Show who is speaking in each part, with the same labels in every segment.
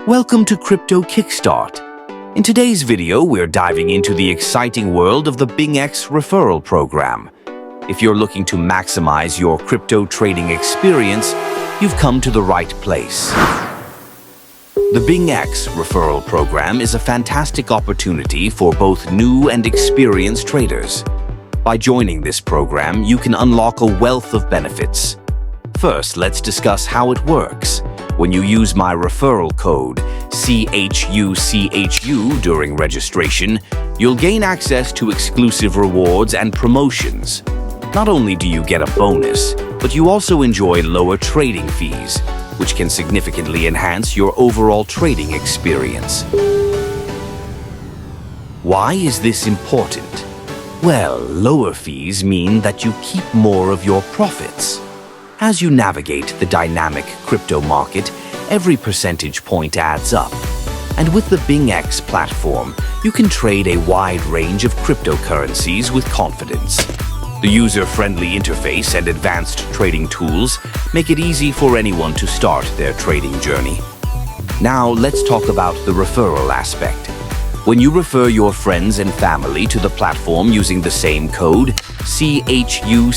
Speaker 1: Welcome to Crypto Kickstart. In today's video, we're diving into the exciting world of the BingX Referral program. If you're looking to maximize your crypto trading experience, you've come to the right place. The BingX Referral program is a fantastic opportunity for both new and experienced traders. By joining this program, you can unlock a wealth of benefits. First, let's discuss how it works. When you use my referral code, CHUCHU, during registration, you'll gain access to exclusive rewards and promotions. Not only do you get a bonus, but you also enjoy lower trading fees, which can significantly enhance your overall trading experience. Why is this important? Well, lower fees mean that you keep more of your profits. As you navigate the dynamic crypto market, every percentage point adds up. And with the BingX platform, you can trade a wide range of cryptocurrencies with confidence. The user-friendly interface and advanced trading tools make it easy for anyone to start their trading journey. Now, let's talk about the referral aspect. When you refer your friends and family to the platform using the same code, CHUCHU,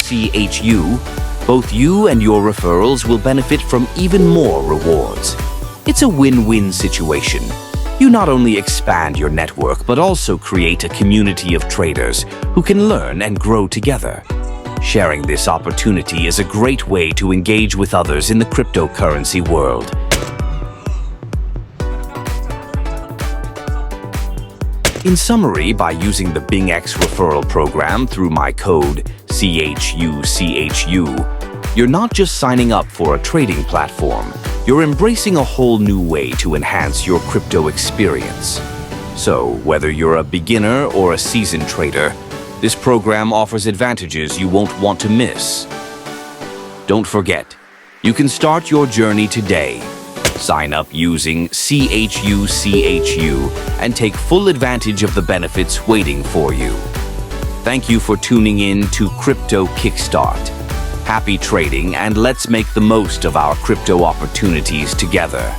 Speaker 1: both you and your referrals will benefit from even more rewards. It's a win-win situation. You not only expand your network, but also create a community of traders who can learn and grow together. Sharing this opportunity is a great way to engage with others in the cryptocurrency world. In summary, by using the BingX referral program through my code CHUCHU, you're not just signing up for a trading platform, you're embracing a whole new way to enhance your crypto experience. So, whether you're a beginner or a seasoned trader, this program offers advantages you won't want to miss. Don't forget, you can start your journey today. Sign up using CHUCHU and take full advantage of the benefits waiting for you. Thank you for tuning in to Crypto Kickstart. Happy trading, and let's make the most of our crypto opportunities together.